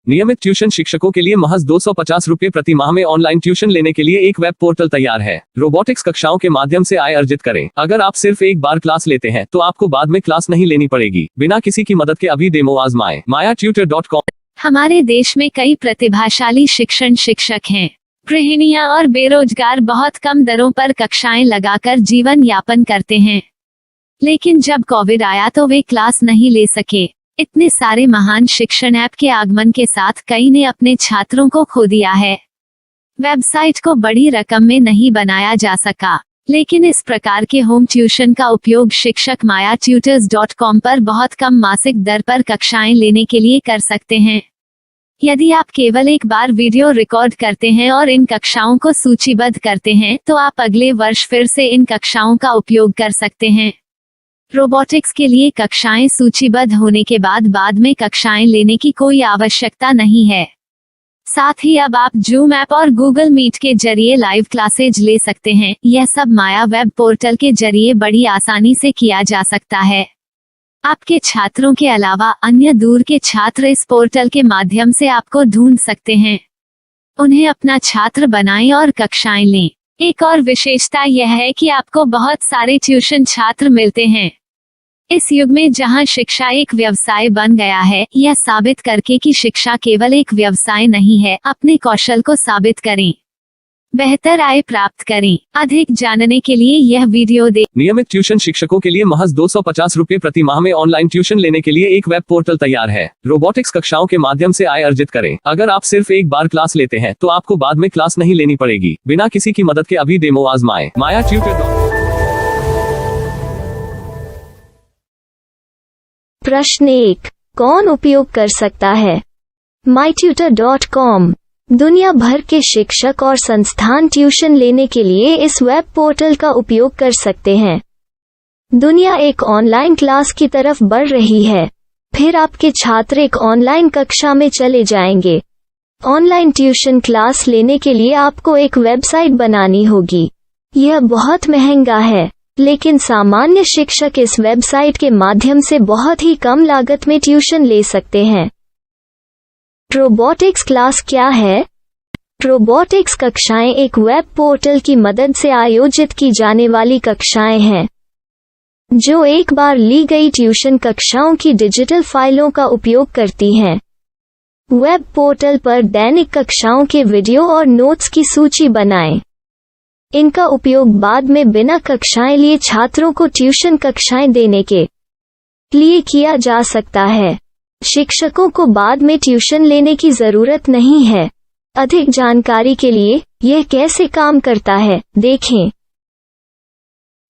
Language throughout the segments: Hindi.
नियमित ट्यूशन शिक्षकों के लिए महज 250 रुपए प्रति माह में ऑनलाइन ट्यूशन लेने के लिए एक वेब पोर्टल तैयार है। रोबोटिक्स कक्षाओं के माध्यम से आय अर्जित करें। अगर आप सिर्फ एक बार क्लास लेते हैं तो आपको बाद में क्लास नहीं लेनी पड़ेगी। बिना किसी की मदद के अभी डेमो आजमाएं। mayatutor.com। हमारे देश में कई प्रतिभाशाली शिक्षक हैं। गृहिणियां और बेरोजगार बहुत कम दरों पर कक्षाएं लगाकर जीवन यापन करते हैं, लेकिन जब कोविड आया तो वे क्लास नहीं ले सके। इतने सारे महान शिक्षण ऐप के आगमन के साथ कई ने अपने छात्रों को खो दिया है। वेबसाइट को बड़ी रकम में नहीं बनाया जा सका, लेकिन इस प्रकार के होम ट्यूशन का उपयोग शिक्षक mayatutors.com पर बहुत कम मासिक दर पर कक्षाएं लेने के लिए कर सकते हैं। यदि आप केवल एक बार वीडियो रिकॉर्ड करते हैं और इन कक्षाओं को सूचीबद्ध करते हैं तो आप अगले वर्ष फिर से इन कक्षाओं का उपयोग कर सकते हैं। रोबोटिक्स के लिए कक्षाएं सूचीबद्ध होने के बाद में कक्षाएं लेने की कोई आवश्यकता नहीं है। साथ ही अब आप जूम ऐप और गूगल मीट के जरिए लाइव क्लासेज ले सकते हैं। यह सब माया वेब पोर्टल के जरिए बड़ी आसानी से किया जा सकता है। आपके छात्रों के अलावा अन्य दूर के छात्र इस पोर्टल के माध्यम से आपको ढूंढ सकते हैं। उन्हें अपना छात्र बनाएं और कक्षाएं लें। एक और विशेषता यह है कि आपको बहुत सारे ट्यूशन छात्र मिलते हैं। इस युग में जहां शिक्षा एक व्यवसाय बन गया है, यह साबित करके कि शिक्षा केवल एक व्यवसाय नहीं है, अपने कौशल को साबित करें, बेहतर आय प्राप्त करें। अधिक जानने के लिए यह वीडियो देखें। नियमित ट्यूशन शिक्षकों के लिए महज 250 रुपए प्रति माह में ऑनलाइन ट्यूशन लेने के लिए एक वेब पोर्टल तैयार है। रोबोटिक्स कक्षाओं के माध्यम से आय अर्जित करें। अगर आप सिर्फ एक बार क्लास लेते हैं तो आपको बाद में क्लास नहीं लेनी पड़ेगी। बिना किसी की मदद के अभी डेमो आजमाएं। mayatutor.com। प्रश्न 1, कौन उपयोग कर सकता है? mytutor.com दुनिया भर के शिक्षक और संस्थान ट्यूशन लेने के लिए इस वेब पोर्टल का उपयोग कर सकते हैं। दुनिया एक ऑनलाइन क्लास की तरफ बढ़ रही है। फिर आपके छात्र एक ऑनलाइन कक्षा में चले जाएंगे। ऑनलाइन ट्यूशन क्लास लेने के लिए आपको एक वेबसाइट बनानी होगी। यह बहुत महंगा है, लेकिन सामान्य शिक्षक इस वेबसाइट के माध्यम से बहुत ही कम लागत में ट्यूशन ले सकते हैं। रोबोटिक्स क्लास क्या है? रोबोटिक्स कक्षाएं एक वेब पोर्टल की मदद से आयोजित की जाने वाली कक्षाएं हैं, जो एक बार ली गई ट्यूशन कक्षाओं की डिजिटल फाइलों का उपयोग करती हैं। वेब पोर्टल पर दैनिक कक्षाओं के वीडियो और नोट्स की सूची बनाएं। इनका उपयोग बाद में बिना कक्षाएं लिए छात्रों को ट्यूशन कक्षाएं देने के लिए किया जा सकता है। शिक्षकों को बाद में ट्यूशन लेने की जरूरत नहीं है। अधिक जानकारी के लिए यह कैसे काम करता है, देखें।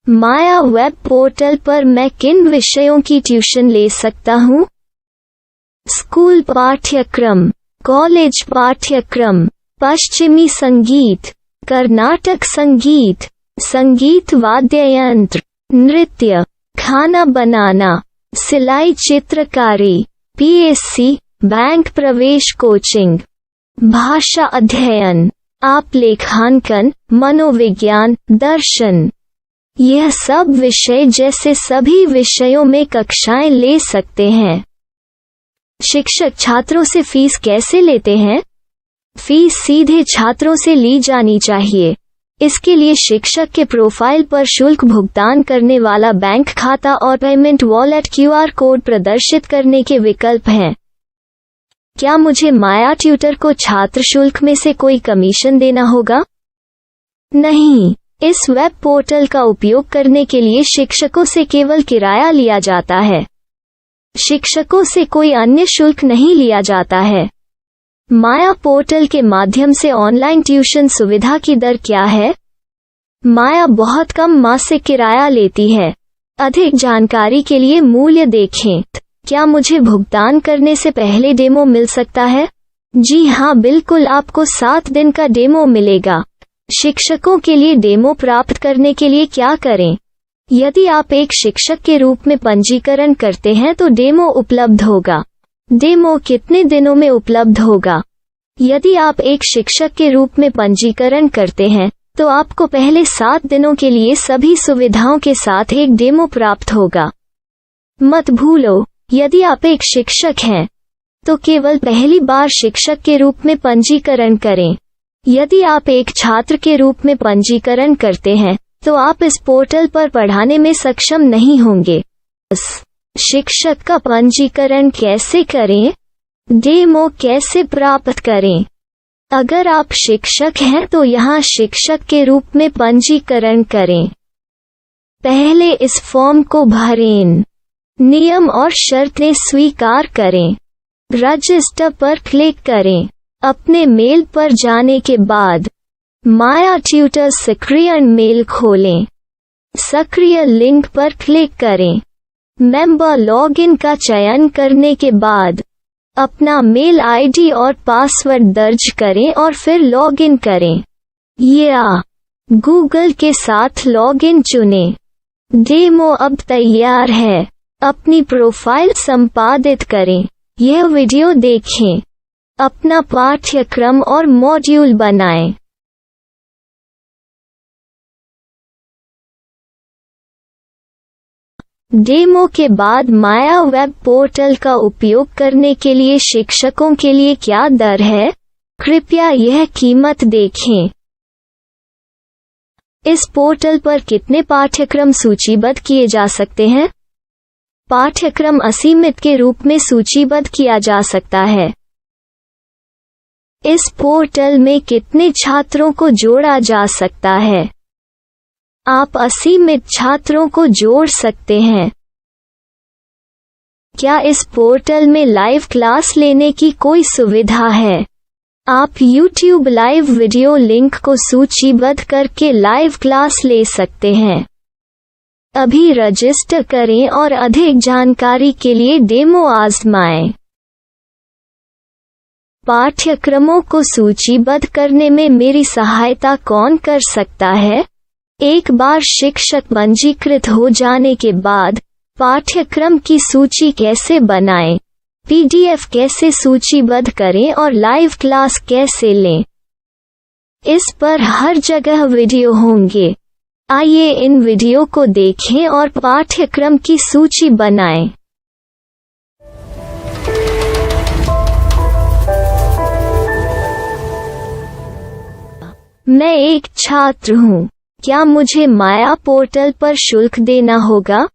माया वेब पोर्टल पर मैं किन विषयों की ट्यूशन ले सकता हूँ? स्कूल पाठ्यक्रम, कॉलेज पाठ्यक्रम, पश्चिमी संगीत, कर्नाटक संगीत, संगीत वाद्य यंत्र, नृत्य, खाना बनाना, सिलाई चित्रकारी, पीएससी, बैंक प्रवेश कोचिंग, भाषा अध्ययन, आप लेखांकन, मनोविज्ञान, दर्शन। यह सब विषय जैसे सभी विषयों में कक्षाएं ले सकते हैं। शिक्षक छात्रों से फीस कैसे लेते हैं? फीस सीधे छात्रों से ली जानी चाहिए। इसके लिए शिक्षक के प्रोफाइल पर शुल्क भुगतान करने वाला बैंक खाता और पेमेंट वॉलेट क्यूआर कोड प्रदर्शित करने के विकल्प हैं। क्या मुझे माया ट्यूटर को छात्र शुल्क में से कोई कमीशन देना होगा? नहीं, इस वेब पोर्टल का उपयोग करने के लिए शिक्षकों से केवल किराया लिया जाता है। शिक्षकों से कोई अन्य शुल्क नहीं लिया जाता है। माया पोर्टल के माध्यम से ऑनलाइन ट्यूशन सुविधा की दर क्या है? माया बहुत कम मासिक किराया लेती है। अधिक जानकारी के लिए मूल्य देखें। क्या मुझे भुगतान करने से पहले डेमो मिल सकता है? जी हाँ, बिल्कुल, आपको 7 दिन का डेमो मिलेगा। शिक्षकों के लिए डेमो प्राप्त करने के लिए क्या करें? यदि आप एक शिक्षक के रूप में पंजीकरण करते हैं तो डेमो उपलब्ध होगा। डेमो कितने दिनों में उपलब्ध होगा? यदि आप एक शिक्षक के रूप में पंजीकरण करते हैं तो आपको पहले 7 दिनों के लिए सभी सुविधाओं के साथ एक डेमो प्राप्त होगा। मत भूलो, यदि आप एक शिक्षक हैं तो केवल पहली बार शिक्षक के रूप में पंजीकरण करें। यदि आप एक छात्र के रूप में पंजीकरण करते हैं तो आप इस पोर्टल पर पढ़ाने में सक्षम नहीं होंगे। शिक्षक का पंजीकरण कैसे करें? डेमो कैसे प्राप्त करें? अगर आप शिक्षक हैं तो यहाँ शिक्षक के रूप में पंजीकरण करें। पहले इस फॉर्म को भरें। नियम और शर्तें स्वीकार करें। रजिस्टर पर क्लिक करें। अपने मेल पर जाने के बाद माया ट्यूटर सक्रिय मेल खोलें। सक्रिय लिंक पर क्लिक करें। मेंबर लॉगिन का चयन करने के बाद अपना मेल आईडी और पासवर्ड दर्ज करें और फिर लॉगिन करें या गूगल के साथ लॉगिन चुनें। डेमो अब तैयार है। अपनी प्रोफाइल संपादित करें। यह वीडियो देखें। अपना पाठ्यक्रम और मॉड्यूल बनाएं। डेमो के बाद माया वेब पोर्टल का उपयोग करने के लिए शिक्षकों के लिए क्या दर है? कृपया यह कीमत देखें। इस पोर्टल पर कितने पाठ्यक्रम सूचीबद्ध किए जा सकते हैं? पाठ्यक्रम असीमित के रूप में सूचीबद्ध किया जा सकता है। इस पोर्टल में कितने छात्रों को जोड़ा जा सकता है? आप असीमित छात्रों को जोड़ सकते हैं। क्या इस पोर्टल में लाइव क्लास लेने की कोई सुविधा है? आप YouTube लाइव वीडियो लिंक को सूचीबद्ध करके लाइव क्लास ले सकते हैं। अभी रजिस्टर करें और अधिक जानकारी के लिए डेमो आजमाएं। पाठ्यक्रमों को सूचीबद्ध करने में मेरी सहायता कौन कर सकता है? एक बार शिक्षक पंजीकृत हो जाने के बाद पाठ्यक्रम की सूची कैसे बनाएं, PDF कैसे सूचीबद्ध करें और लाइव क्लास कैसे लें, इस पर हर जगह वीडियो होंगे। आइए इन वीडियो को देखें और पाठ्यक्रम की सूची बनाएं। मैं एक छात्र हूँ। क्या मुझे माया पोर्टल पर शुल्क देना होगा?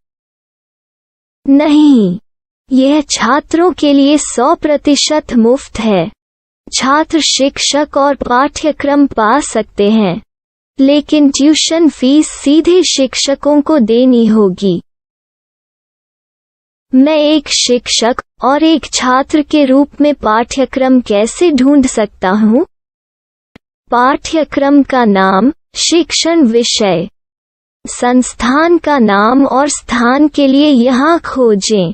नहीं, यह छात्रों के लिए 100% मुफ्त है। छात्र शिक्षक और पाठ्यक्रम पा सकते हैं, लेकिन ट्यूशन फीस सीधे शिक्षकों को देनी होगी। मैं एक शिक्षक और एक छात्र के रूप में पाठ्यक्रम कैसे ढूंढ सकता हूँ? पाठ्यक्रम का नाम, शिक्षण विषय, संस्थान का नाम और स्थान के लिए यहाँ खोजें।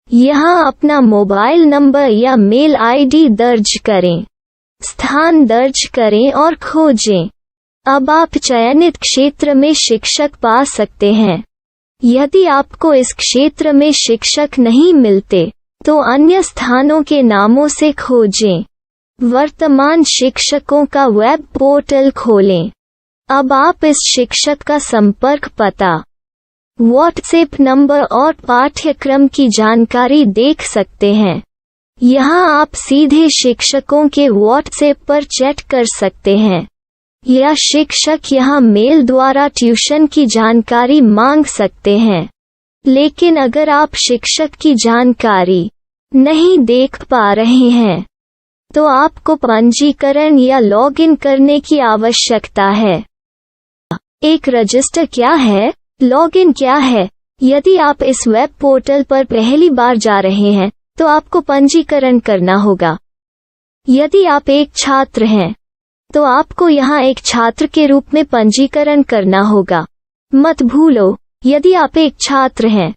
यहाँ अपना मोबाइल नंबर या मेल आईडी दर्ज करें। स्थान दर्ज करें और खोजें। अब आप चयनित क्षेत्र में शिक्षक पा सकते हैं। यदि आपको इस क्षेत्र में शिक्षक नहीं मिलते, तो अन्य स्थानों के नामों से खोजें। वर्तमान शिक्षकों का वेब पोर्टल खोलें। अब आप इस शिक्षक का संपर्क पता, व्हाट्सएप नंबर और पाठ्यक्रम की जानकारी देख सकते हैं। यहाँ आप सीधे शिक्षकों के व्हाट्सएप पर चैट कर सकते हैं या शिक्षक यहाँ मेल द्वारा ट्यूशन की जानकारी मांग सकते हैं। लेकिन अगर आप शिक्षक की जानकारी नहीं देख पा रहे हैं, तो आपको पंजीकरण या लॉगिन करने की आवश्यकता है। एक रजिस्टर क्या है? लॉगिन क्या है? यदि आप इस वेब पोर्टल पर पहली बार जा रहे हैं, तो आपको पंजीकरण करना होगा। यदि आप एक छात्र हैं, तो आपको यहाँ एक छात्र के रूप में पंजीकरण करना होगा। मत भूलो, यदि आप एक छात्र हैं,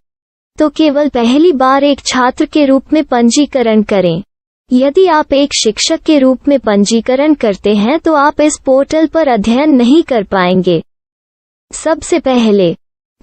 तो केवल पहली बार एक छात्र के रूप में पंजीकरण करें। यदि आप एक शिक्षक के रूप में पंजीकरण करते हैं तो आप इस पोर्टल पर अध्ययन नहीं कर पाएंगे। सबसे पहले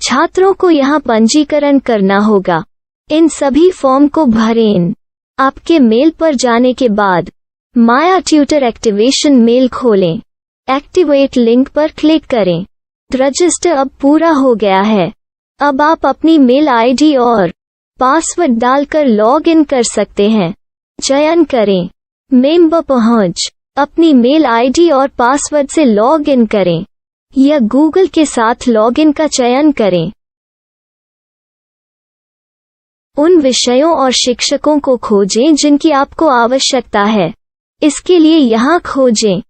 छात्रों को यहाँ पंजीकरण करना होगा। इन सभी फॉर्म को भरें। आपके मेल पर जाने के बाद माया ट्यूटर एक्टिवेशन मेल खोलें। एक्टिवेट लिंक पर क्लिक करें। रजिस्टर अब पूरा हो गया है। अब आप अपनी मेल आईडी और पासवर्ड डालकर लॉग इन कर सकते हैं। चयन करें। मेंबर पहुंच। अपनी मेल आईडी और पासवर्ड से लॉग इन करें या गूगल के साथ लॉगिन का चयन करें। उन विषयों और शिक्षकों को खोजें जिनकी आपको आवश्यकता है। इसके लिए यहाँ खोजें।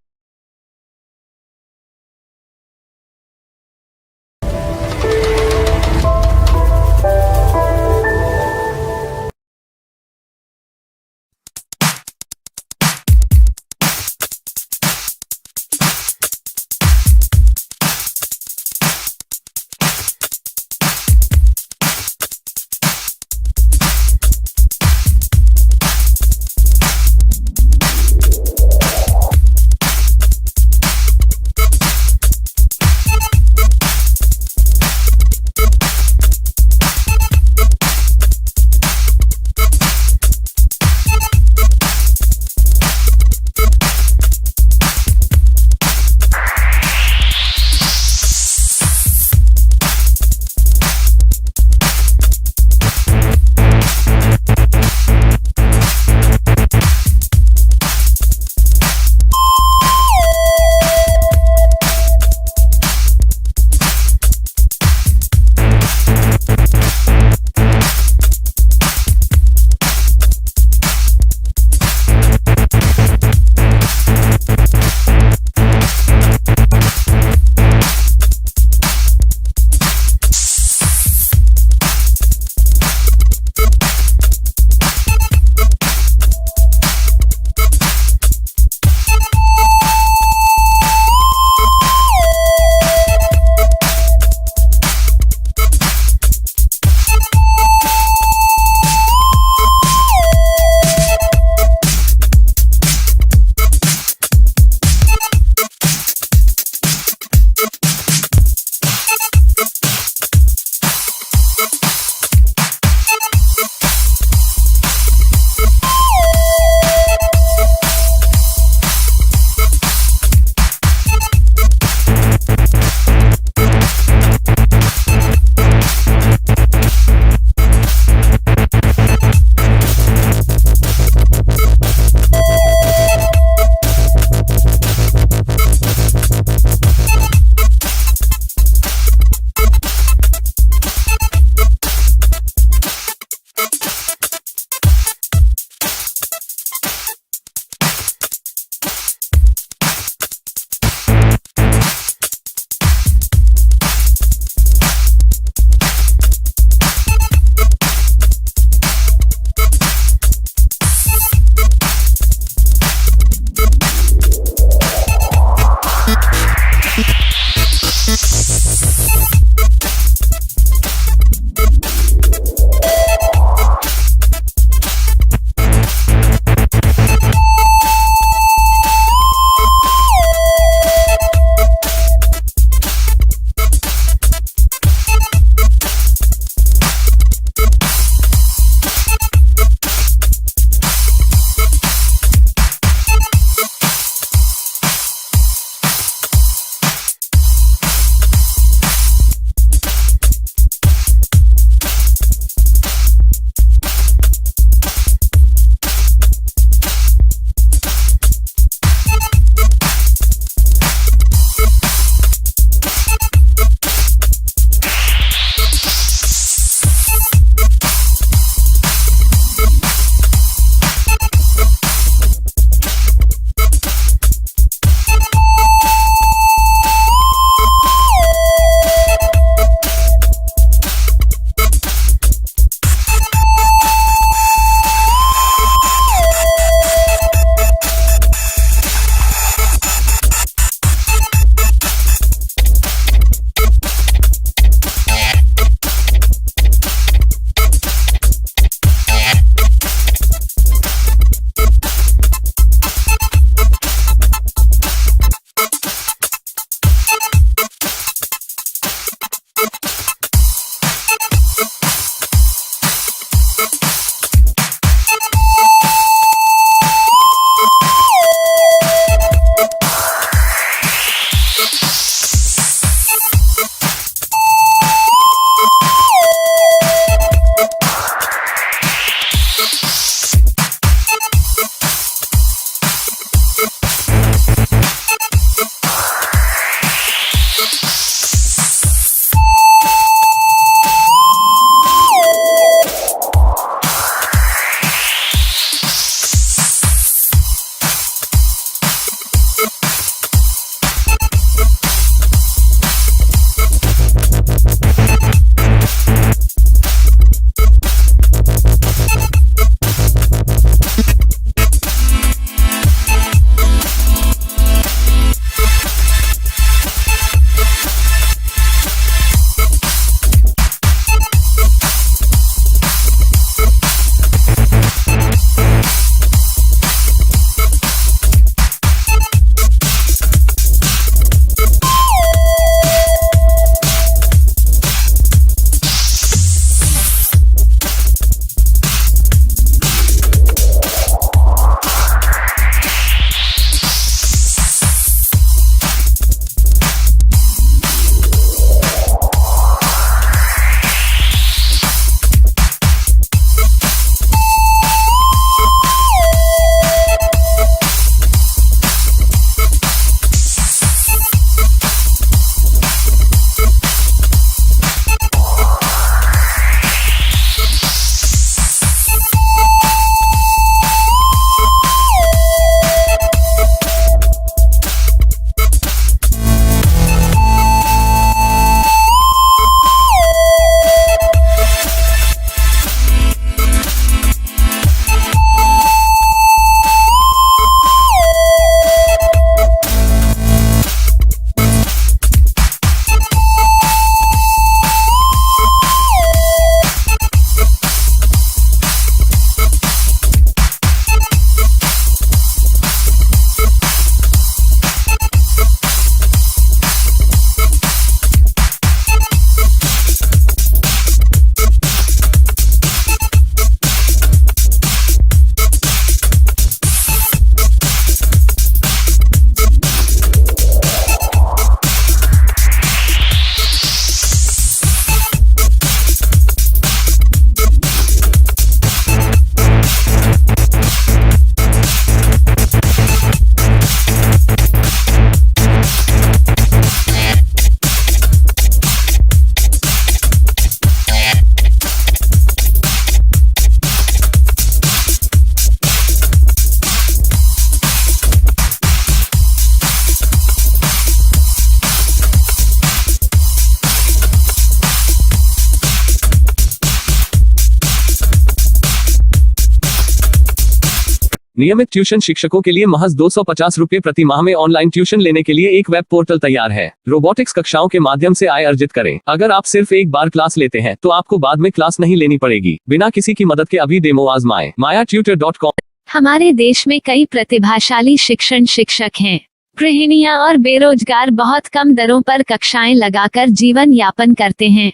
नियमित ट्यूशन शिक्षकों के लिए महज 250 रुपए प्रति माह में ऑनलाइन ट्यूशन लेने के लिए एक वेब पोर्टल तैयार है। रोबोटिक्स कक्षाओं के माध्यम से आय अर्जित करें। अगर आप सिर्फ एक बार क्लास लेते हैं तो आपको बाद में क्लास नहीं लेनी पड़ेगी। बिना किसी की मदद के अभी डेमो आजमाएं। MayaTutor.com। हमारे देश में कई प्रतिभाशाली शिक्षण शिक्षक हैं। गृहिणियां और बेरोजगार बहुत कम दरों पर कक्षाएं लगाकर जीवन यापन करते हैं,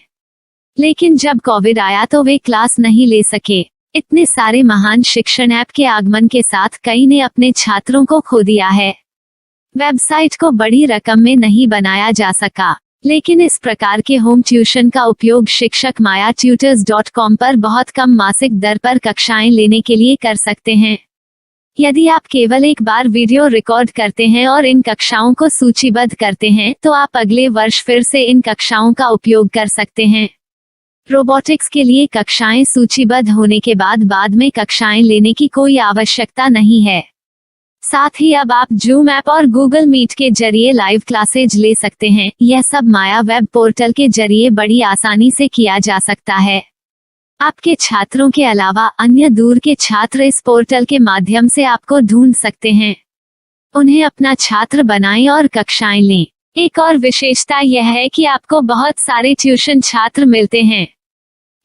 लेकिन जब कोविड आया तो वे क्लास नहीं ले सके। इतने सारे महान शिक्षण ऐप के आगमन के साथ कई ने अपने छात्रों को खो दिया है। वेबसाइट को बड़ी रकम में नहीं बनाया जा सका, लेकिन इस प्रकार के होम ट्यूशन का उपयोग शिक्षक MayaTutors.com पर बहुत कम मासिक दर पर कक्षाएं लेने के लिए कर सकते हैं। यदि आप केवल एक बार वीडियो रिकॉर्ड करते हैं और इन कक्षाओं को सूचीबद्ध करते हैं तो आप अगले वर्ष फिर से इन कक्षाओं का उपयोग कर सकते हैं। रोबोटिक्स के लिए कक्षाएं सूचीबद्ध होने के बाद में कक्षाएं लेने की कोई आवश्यकता नहीं है। साथ ही अब आप जूम ऐप और गूगल मीट के जरिए लाइव क्लासेज ले सकते हैं। यह सब माया वेब पोर्टल के जरिए बड़ी आसानी से किया जा सकता है। आपके छात्रों के अलावा अन्य दूर के छात्र इस पोर्टल के माध्यम से आपको ढूंढ सकते हैं। उन्हें अपना छात्र बनाएं और कक्षाएं लें। एक और विशेषता यह है कि आपको बहुत सारे ट्यूशन छात्र मिलते हैं।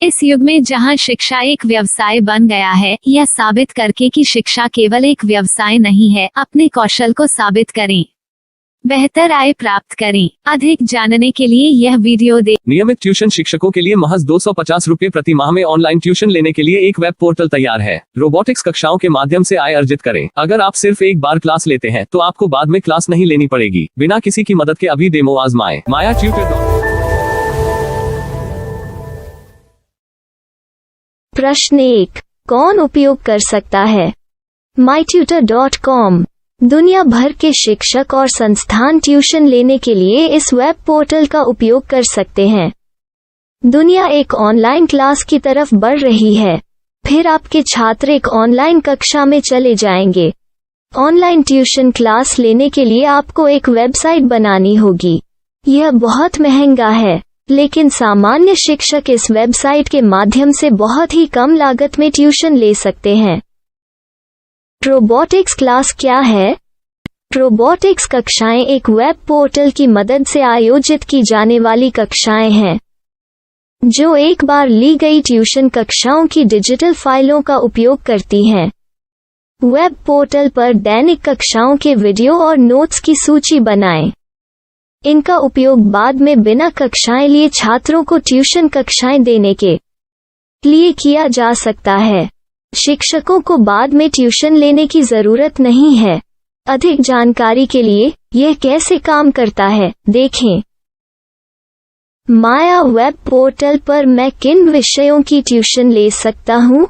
इस युग में जहां शिक्षा एक व्यवसाय बन गया है, यह साबित करके कि शिक्षा केवल एक व्यवसाय नहीं है, अपने कौशल को साबित करें, बेहतर आय प्राप्त करें। अधिक जानने के लिए यह वीडियो देखें। नियमित ट्यूशन शिक्षकों के लिए महज 250 रुपए प्रति माह में ऑनलाइन ट्यूशन लेने के लिए एक वेब पोर्टल तैयार है। रोबोटिक्स कक्षाओं के माध्यम से आय अर्जित करें। अगर आप सिर्फ एक बार क्लास लेते हैं तो आपको बाद में क्लास नहीं लेनी पड़ेगी। बिना किसी की मदद के अभी डेमो आजमाएं। MayaTutor। प्रश्न 1, कौन उपयोग कर सकता है? MyTutor.com। दुनिया भर के शिक्षक और संस्थान ट्यूशन लेने के लिए इस वेब पोर्टल का उपयोग कर सकते हैं। दुनिया एक ऑनलाइन क्लास की तरफ बढ़ रही है। फिर आपके छात्र एक ऑनलाइन कक्षा में चले जाएंगे। ऑनलाइन ट्यूशन क्लास लेने के लिए आपको एक वेबसाइट बनानी होगी। यह बहुत महंगा है, लेकिन सामान्य शिक्षक इस वेबसाइट के माध्यम से बहुत ही कम लागत में ट्यूशन ले सकते हैं। रोबोटिक्स क्लास क्या है? रोबोटिक्स कक्षाएं एक वेब पोर्टल की मदद से आयोजित की जाने वाली कक्षाएं हैं, जो एक बार ली गई ट्यूशन कक्षाओं की डिजिटल फाइलों का उपयोग करती हैं। वेब पोर्टल पर दैनिक कक्षाओं के वीडियो और नोट्स की सूची बनाएं। इनका उपयोग बाद में बिना कक्षाएं लिए छात्रों को ट्यूशन कक्षाएं देने के लिए किया जा सकता है। शिक्षकों को बाद में ट्यूशन लेने की जरूरत नहीं है। अधिक जानकारी के लिए यह कैसे काम करता है, देखें। माया वेब पोर्टल पर मैं किन विषयों की ट्यूशन ले सकता हूँ?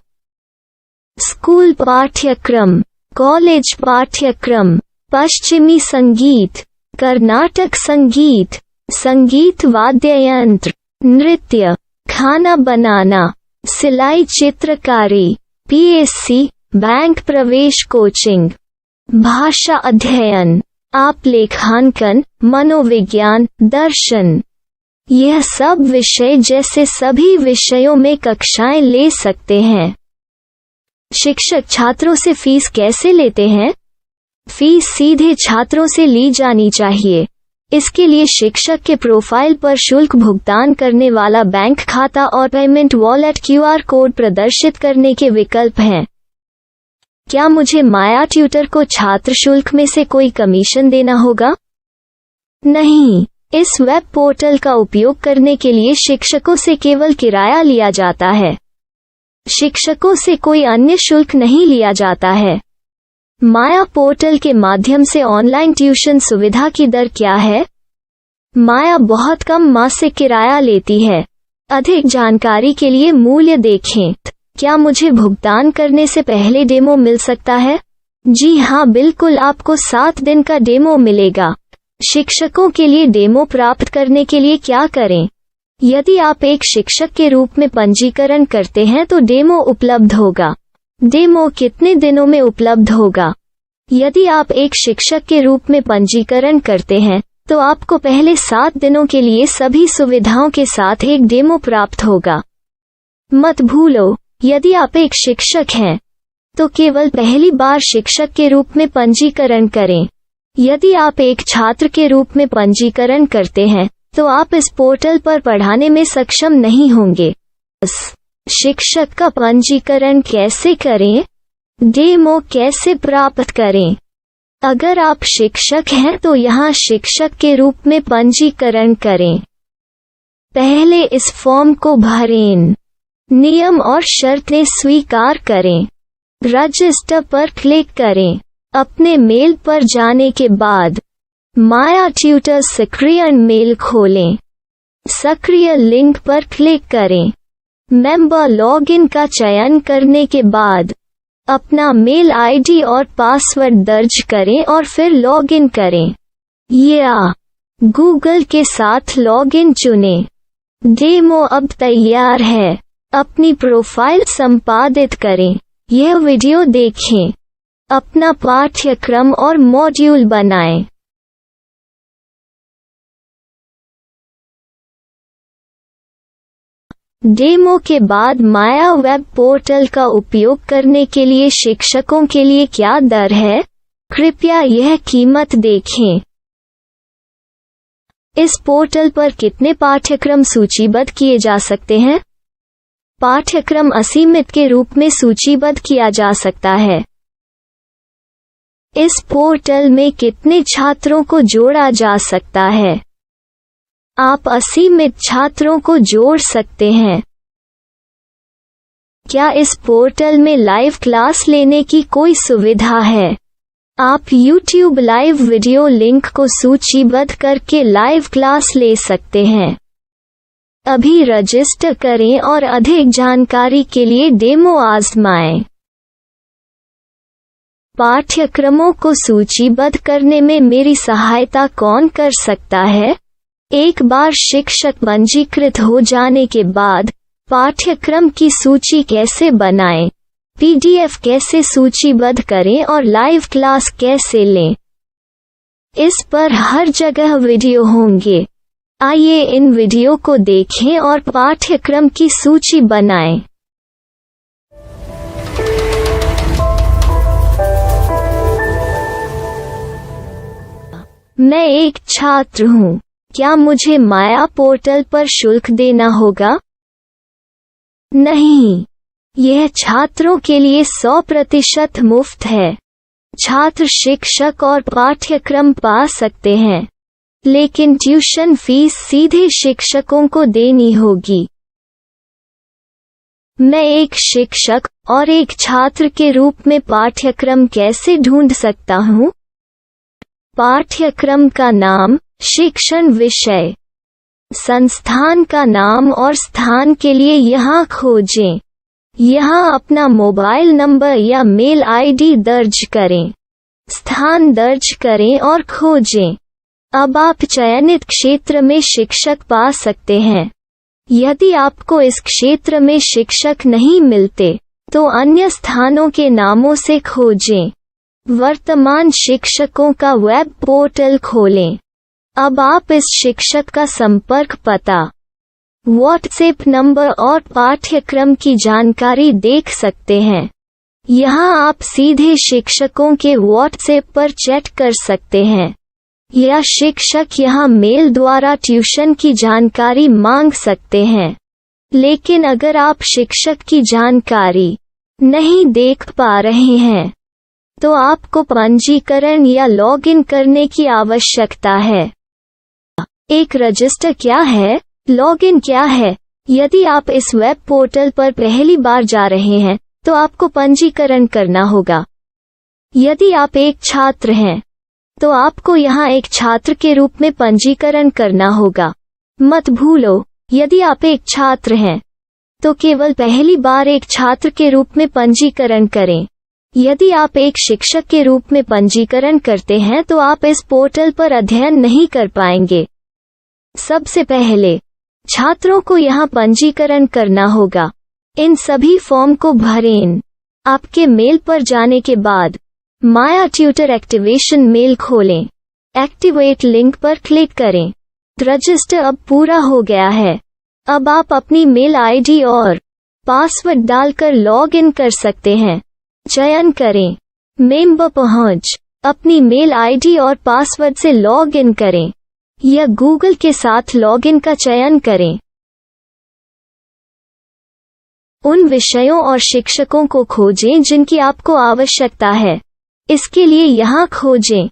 स्कूल पाठ्यक्रम, कॉलेज पाठ्यक्रम, पश्चिमी संगीत, कर्नाटक संगीत, संगीत वाद्य यंत्र, नृत्य, खाना बनाना, सिलाई चित्रकारी, PSC, बैंक प्रवेश कोचिंग, भाषा अध्ययन, आप लेखांकन, मनोविज्ञान, दर्शन। यह सब विषय जैसे सभी विषयों में कक्षाएं ले सकते हैं। शिक्षक छात्रों से फीस कैसे लेते हैं? फीस सीधे छात्रों से ली जानी चाहिए। इसके लिए शिक्षक के प्रोफाइल पर शुल्क भुगतान करने वाला बैंक खाता और पेमेंट वॉलेट QR कोड प्रदर्शित करने के विकल्प हैं। क्या मुझे माया ट्यूटर को छात्र शुल्क में से कोई कमीशन देना होगा? नहीं, इस वेब पोर्टल का उपयोग करने के लिए शिक्षकों से केवल किराया लिया जाता है। शिक्षकों से कोई अन्य शुल्क नहीं लिया जाता है। माया पोर्टल के माध्यम से ऑनलाइन ट्यूशन सुविधा की दर क्या है? माया बहुत कम मासिक किराया लेती है। अधिक जानकारी के लिए मूल्य देखें। क्या मुझे भुगतान करने से पहले डेमो मिल सकता है? जी हाँ, बिल्कुल, आपको 7 दिन का डेमो मिलेगा। शिक्षकों के लिए डेमो प्राप्त करने के लिए क्या करें? यदि आप एक शिक्षक के रूप में पंजीकरण करते हैं तो डेमो उपलब्ध होगा। डेमो कितने दिनों में उपलब्ध होगा? यदि आप एक शिक्षक के रूप में पंजीकरण करते हैं तो आपको पहले 7 दिनों के लिए सभी सुविधाओं के साथ एक डेमो प्राप्त होगा। मत भूलो, यदि आप एक शिक्षक हैं तो केवल पहली बार शिक्षक के रूप में पंजीकरण करें। यदि आप एक छात्र के रूप में पंजीकरण करते हैं तो आप इस पोर्टल पर पढ़ाने में सक्षम नहीं होंगे। शिक्षक का पंजीकरण कैसे करें? डेमो कैसे प्राप्त करें? अगर आप शिक्षक हैं तो यहाँ शिक्षक के रूप में पंजीकरण करें। पहले इस फॉर्म को भरें। नियम और शर्तें स्वीकार करें। रजिस्टर पर क्लिक करें। अपने मेल पर जाने के बाद माया ट्यूटर सक्रिय मेल खोलें। सक्रिय लिंक पर क्लिक करें। मेंबर लॉगिन का चयन करने के बाद अपना मेल आईडी और पासवर्ड दर्ज करें और फिर लॉगिन करें या गूगल के साथ लॉगिन चुनें। डेमो अब तैयार है। अपनी प्रोफाइल संपादित करें। यह वीडियो देखें। अपना पाठ्यक्रम और मॉड्यूल बनाएं। डेमो के बाद माया वेब पोर्टल का उपयोग करने के लिए शिक्षकों के लिए क्या दर है? कृपया यह कीमत देखें। इस पोर्टल पर कितने पाठ्यक्रम सूचीबद्ध किए जा सकते हैं? पाठ्यक्रम असीमित के रूप में सूचीबद्ध किया जा सकता है। इस पोर्टल में कितने छात्रों को जोड़ा जा सकता है? आप असीमित छात्रों को जोड़ सकते हैं। क्या इस पोर्टल में लाइव क्लास लेने की कोई सुविधा है? आप YouTube लाइव वीडियो लिंक को सूचीबद्ध करके लाइव क्लास ले सकते हैं। अभी रजिस्टर करें और अधिक जानकारी के लिए डेमो आजमाएं। पाठ्यक्रमों को सूचीबद्ध करने में मेरी सहायता कौन कर सकता है? एक बार शिक्षक पंजीकृत हो जाने के बाद पाठ्यक्रम की सूची कैसे बनाएं, PDF कैसे सूचीबद्ध करें और लाइव क्लास कैसे लें, इस पर हर जगह वीडियो होंगे। आइए इन वीडियो को देखें और पाठ्यक्रम की सूची बनाएं। मैं एक छात्र हूँ। क्या मुझे माया पोर्टल पर शुल्क देना होगा? नहीं, यह छात्रों के लिए 100% मुफ्त है। छात्र शिक्षक और पाठ्यक्रम पा सकते हैं, लेकिन ट्यूशन फीस सीधे शिक्षकों को देनी होगी। मैं एक शिक्षक और एक छात्र के रूप में पाठ्यक्रम कैसे ढूंढ सकता हूँ? पाठ्यक्रम का नाम, शिक्षण विषय, संस्थान का नाम और स्थान के लिए यहाँ खोजें। यहाँ अपना मोबाइल नंबर या मेल आईडी दर्ज करें। स्थान दर्ज करें और खोजें। अब आप चयनित क्षेत्र में शिक्षक पा सकते हैं। यदि आपको इस क्षेत्र में शिक्षक नहीं मिलते, तो अन्य स्थानों के नामों से खोजें। वर्तमान शिक्षकों का वेब पोर्टल खोलें। अब आप इस शिक्षक का संपर्क पता, व्हाट्सएप नंबर और पाठ्यक्रम की जानकारी देख सकते हैं। यहाँ आप सीधे शिक्षकों के व्हाट्सएप पर चैट कर सकते हैं या शिक्षक यहाँ मेल द्वारा ट्यूशन की जानकारी मांग सकते हैं। लेकिन अगर आप शिक्षक की जानकारी नहीं देख पा रहे हैं, तो आपको पंजीकरण या लॉगिन करने की आवश्यकता है। एक रजिस्टर क्या है? लॉगिन क्या है? यदि आप इस वेब पोर्टल पर पहली बार जा रहे हैं, तो आपको पंजीकरण करना होगा। यदि आप एक छात्र हैं, तो आपको यहाँ एक छात्र के रूप में पंजीकरण करना होगा। मत भूलो, यदि आप एक छात्र हैं, तो केवल पहली बार एक छात्र के रूप में पंजीकरण करें। यदि आप एक शिक्षक के रूप में पंजीकरण करते हैं तो आप इस पोर्टल पर अध्ययन नहीं कर पाएंगे। सबसे पहले छात्रों को यहाँ पंजीकरण करना होगा। इन सभी फॉर्म को भरें। आपके मेल पर जाने के बाद माया ट्यूटर एक्टिवेशन मेल खोलें। एक्टिवेट लिंक पर क्लिक करें। रजिस्टर अब पूरा हो गया है। अब आप अपनी मेल आईडी और पासवर्ड डालकर लॉग इन कर सकते हैं। चयन करें। मेंबर पहुंच। अपनी मेल आईडी और पासवर्ड से लॉग इन करें या गूगल के साथ लॉगिन का चयन करें। उन विषयों और शिक्षकों को खोजें जिनकी आपको आवश्यकता है। इसके लिए यहाँ खोजें।